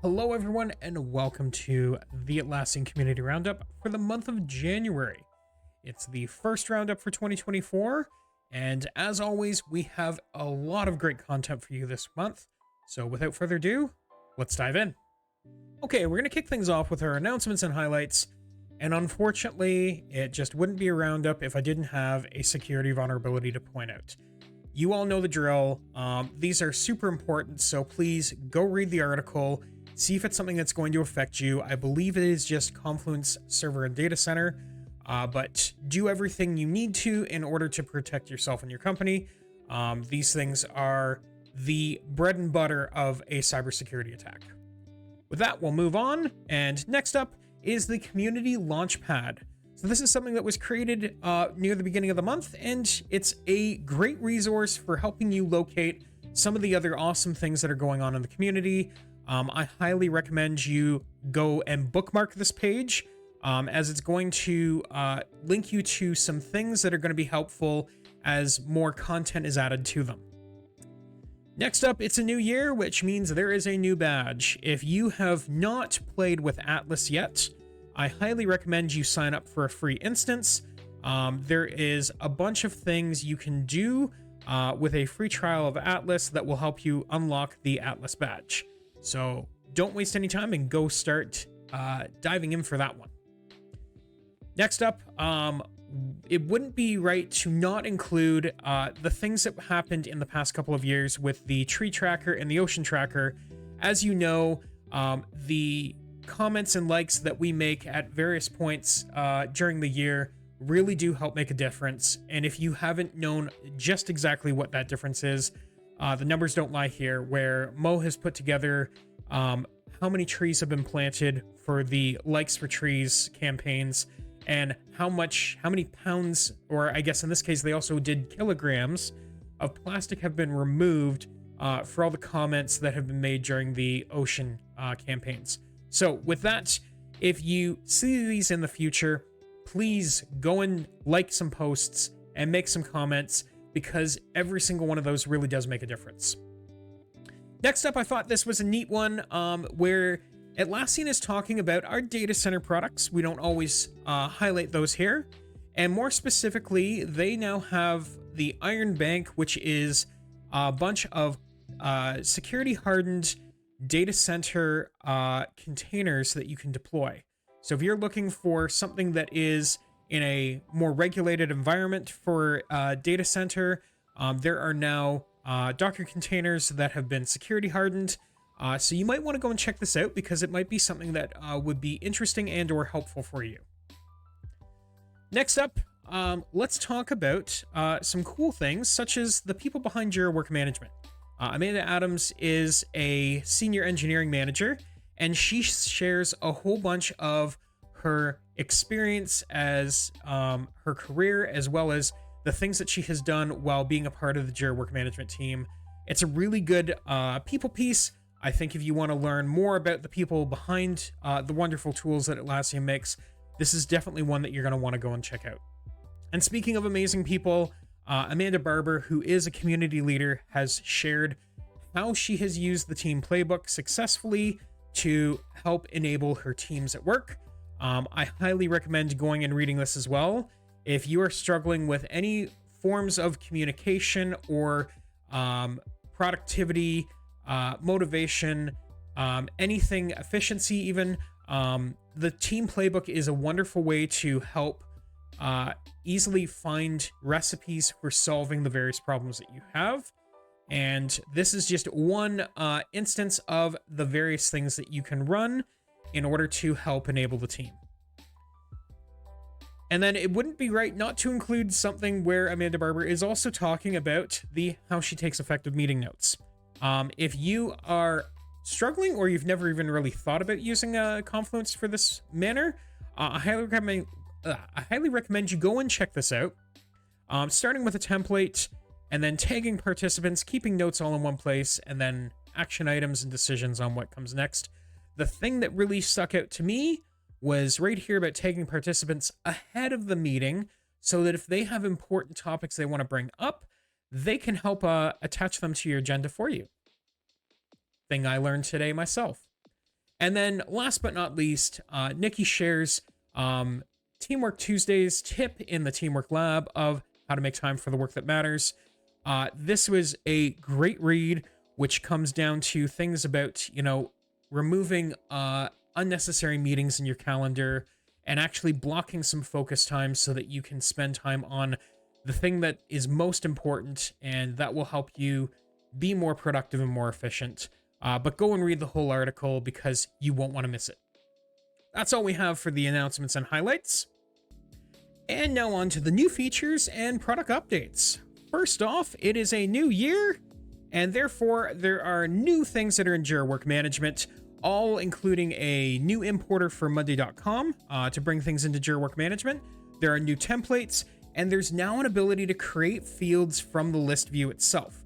Hello, everyone, and welcome to the Atlassian Community Roundup for the month of January. It's the first roundup for 2024, and as always, we have a lot of great content for you this month. So without further ado, let's dive in. Okay, we're going to kick things off with our announcements and highlights, and unfortunately, it just wouldn't be a roundup if I didn't have a security vulnerability to point out. You all know the drill. These are super important, so please go read the article. See if it's something that's going to affect you. I believe it is just Confluence Server and Data Center, but do everything you need to in order to protect yourself and your company. These things are the bread and butter of a cybersecurity attack. With that, we'll move on. And next up is the Community Launchpad. So this is something that was created near the beginning of the month, and it's a great resource for helping you locate some of the other awesome things that are going on in the community. I highly recommend you go and bookmark this page, as it's going to link you to some things that are going to be helpful as more content is added to them. Next up, it's a new year, which means there is a new badge. If you have not played with Atlas yet, I highly recommend you sign up for a free instance. There is a bunch of things you can do with a free trial of Atlas that will help you unlock the Atlas badge. So don't waste any time and go start diving in for that one. Next up, it wouldn't be right to not include the things that happened in the past couple of years with the tree tracker and the ocean tracker. As you know, the comments and likes that we make at various points during the year really do help make a difference. And if you haven't known just exactly what that difference is, the numbers don't lie here, where Mo has put together how many trees have been planted for the Likes for Trees campaigns, and how many pounds, or I guess in this case they also did kilograms of plastic have been removed for all the comments that have been made during the ocean campaigns. So with that, if you see these in the future, please go and like some posts and make some comments, because every single one of those really does make a difference. Next up, I thought this was a neat one, where Atlassian is talking about our data center products. We don't always highlight those here. And more specifically, they now have the Iron Bank, which is a bunch of security-hardened data center containers that you can deploy. So if you're looking for something that is in a more regulated environment for data center, there are now Docker containers that have been security hardened. So you might want to go and check this out, because it might be something that would be interesting and or helpful for you. Next up, let's talk about some cool things, such as the people behind Jira Work Management. Amanda Adams is a senior engineering manager, and she shares a whole bunch of her experience as her career, as well as the things that she has done while being a part of the Jira Work Management team. It's a really good people piece. I think if you want to learn more about the people behind the wonderful tools that Atlassian makes, this is definitely one that you're going to want to go and check out. And speaking of amazing people, Amanda Barber, who is a community leader, has shared how she has used the team playbook successfully to help enable her teams at work. I highly recommend going and reading this as well. If you are struggling with any forms of communication or productivity, motivation, anything, efficiency even, the team playbook is a wonderful way to help easily find recipes for solving the various problems that you have. And this is just one instance of the various things that you can run in order to help enable the team. And then it wouldn't be right not to include something where Amanda Barber is also talking about how she takes effective meeting notes. If you are struggling, or you've never even really thought about using Confluence for this manner, I highly recommend you go and check this out. Starting with a template, and then tagging participants, keeping notes all in one place, and then action items and decisions on what comes next. The thing that really stuck out to me was right here about tagging participants ahead of the meeting, so that if they have important topics they want to bring up, they can help attach them to your agenda for you. Thing I learned today myself. And then last but not least, Nikki shares Teamwork Tuesday's tip in the Teamwork Lab of how to make time for the work that matters. This was a great read, which comes down to things about, removing unnecessary meetings in your calendar and actually blocking some focus time so that you can spend time on the thing that is most important, and that will help you be more productive and more efficient. But go and read the whole article because you won't want to miss it. That's all we have for the announcements and highlights. And now on to the new features and product updates. First off, it is a new year, and therefore there are new things that are in Jira Work Management, all including a new importer for Monday.com to bring things into Jira Work Management. There are new templates, and there's now an ability to create fields from the list view itself.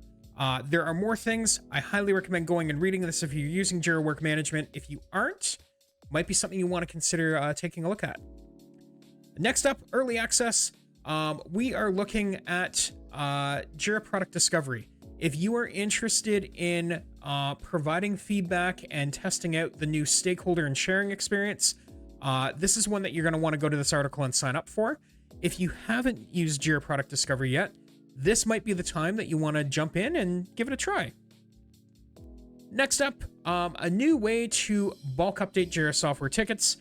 There are more things. I highly recommend going and reading this if you're using Jira Work Management. If you aren't, might be something you want to consider taking a look at. Next up, early access. We are looking at Jira Product Discovery. If you are interested in providing feedback and testing out the new stakeholder and sharing experience, this is one that you're going to want to go to this article and sign up for. If you haven't used Jira Product Discovery yet, this might be the time that you want to jump in and give it a try. Next up, a new way to bulk update Jira software tickets.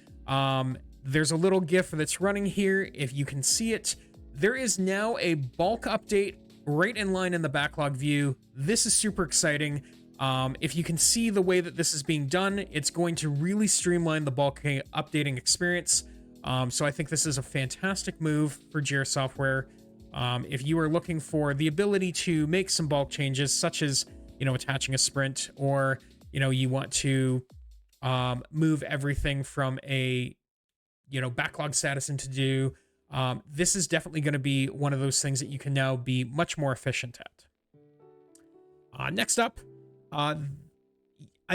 There's a little GIF that's running here. If you can see it, there is now a bulk update right in line in the backlog view. This is super exciting. If you can see the way that this is being done, it's going to really streamline the bulk updating experience. So I think this is a fantastic move for Jira software. If you are looking for the ability to make some bulk changes, such as, attaching a sprint, or, you want to move everything from a, backlog status into do, this is definitely going to be one of those things that you can now be much more efficient at. Next up, I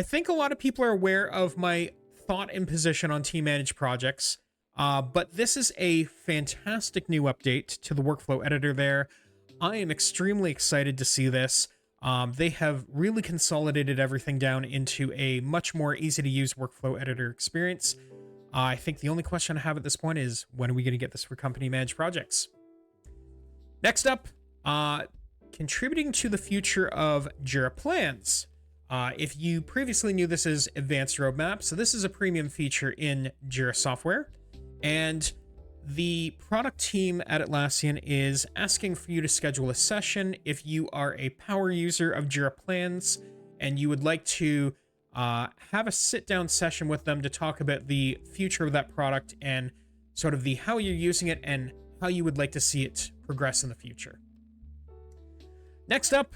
think a lot of people are aware of my thought and position on team managed projects. But this is a fantastic new update to the workflow editor there. I am extremely excited to see this. They have really consolidated everything down into a much more easy to use workflow editor experience. I think the only question I have at this point is, when are we going to get this for company managed projects? Next up, contributing to the future of Jira Plans. If you previously knew this as Advanced Roadmap, so this is a premium feature in Jira software. And the product team at Atlassian is asking for you to schedule a session if you are a power user of Jira Plans and you would like to have a sit-down session with them to talk about the future of that product and sort of the how you're using it and how you would like to see it progress in the future. Next up,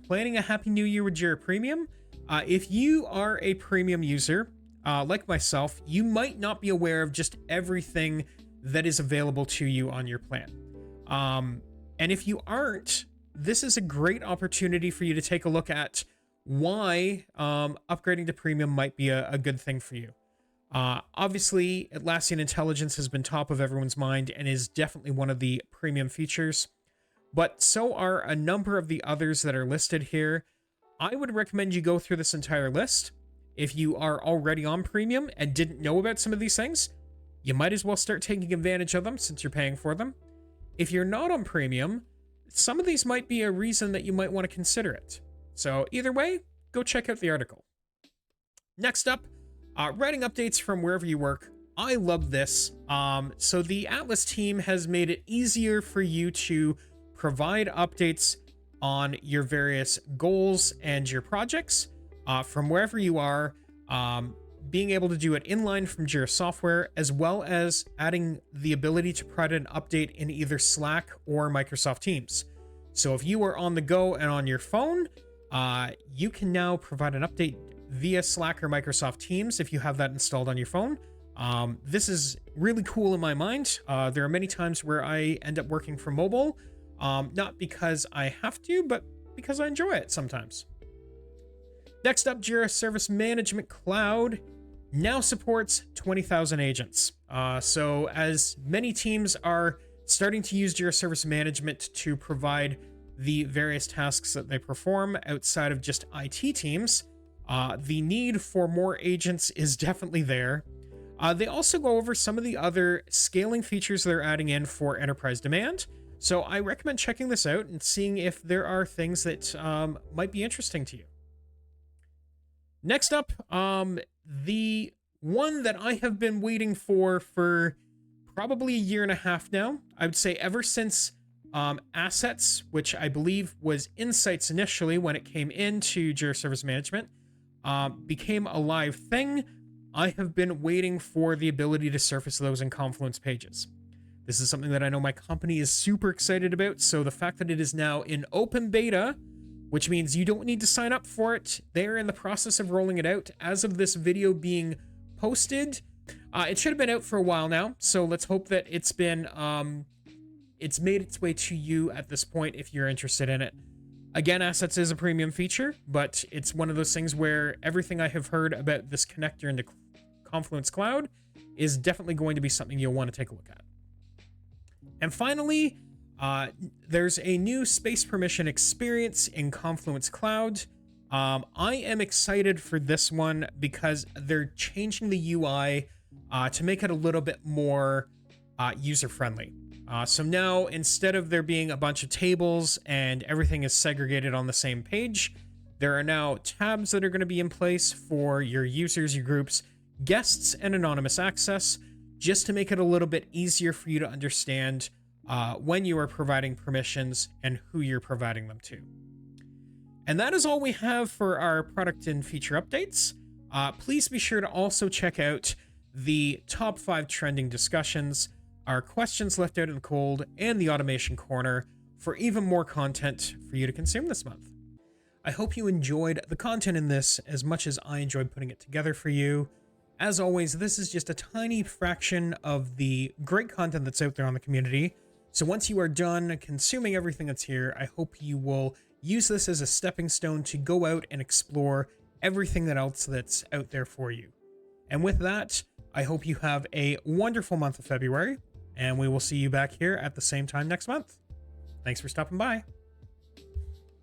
planning a happy new year with Jira Premium. If you are a premium user, like myself, you might not be aware of just everything that is available to you on your plan. And if you aren't, this is a great opportunity for you to take a look at why upgrading to premium might be a good thing for you. Obviously, Atlassian Intelligence has been top of everyone's mind and is definitely one of the premium features, but so are a number of the others that are listed here. I would recommend you go through this entire list. If you are already on premium and didn't know about some of these things, you might as well start taking advantage of them since you're paying for them. If you're not on premium, some of these might be a reason that you might want to consider it. So either way, go check out the article. Next up, writing updates from wherever you work. I love this. So the Atlas team has made it easier for you to provide updates on your various goals and your projects from wherever you are, being able to do it inline from Jira software, as well as adding the ability to provide an update in either Slack or Microsoft Teams. So if you are on the go and on your phone, you can now provide an update via Slack or Microsoft Teams if you have that installed on your phone. This is really cool in my mind. There are many times where I end up working from mobile, not because I have to, but because I enjoy it sometimes. Next up, Jira Service Management Cloud now supports 20,000 agents. So as many teams are starting to use Jira Service Management to provide the various tasks that they perform outside of just IT teams, The need for more agents is definitely there. They also go over some of the other scaling features they're adding in for enterprise demand. So I recommend checking this out and seeing if there are things that might be interesting to you. Next up, the one that I have been waiting for probably a year and a half now. I would say ever since Assets, which I believe was Insights initially when it came into Jira Service Management, became a live thing. I have been waiting for the ability to surface those in Confluence pages. This is something that I know my company is super excited about, so the fact that it is now in open beta, which means you don't need to sign up for it, they're in the process of rolling it out. As of this video being posted, it should have been out for a while now, so let's hope that it's made its way to you at this point if you're interested in it. Again, Assets is a premium feature, but it's one of those things where everything I have heard about this connector into Confluence Cloud is definitely going to be something you'll want to take a look at. And finally, there's a new space permission experience in Confluence Cloud. I am excited for this one because they're changing the UI to make it a little bit more user-friendly. So now, instead of there being a bunch of tables and everything is segregated on the same page, there are now tabs that are going to be in place for your users, your groups, guests, and anonymous access, just to make it a little bit easier for you to understand when you are providing permissions and who you're providing them to. And that is all we have for our product and feature updates. Please be sure to also check out the top 5 trending discussions, our questions left out in the cold, and the automation corner for even more content for you to consume this month. I hope you enjoyed the content in this as much as I enjoyed putting it together for you. As always, this is just a tiny fraction of the great content that's out there on the community. So once you are done consuming everything that's here, I hope you will use this as a stepping stone to go out and explore everything else that's out there for you. And with that, I hope you have a wonderful month of February, and we will see you back here at the same time next month. Thanks for stopping by.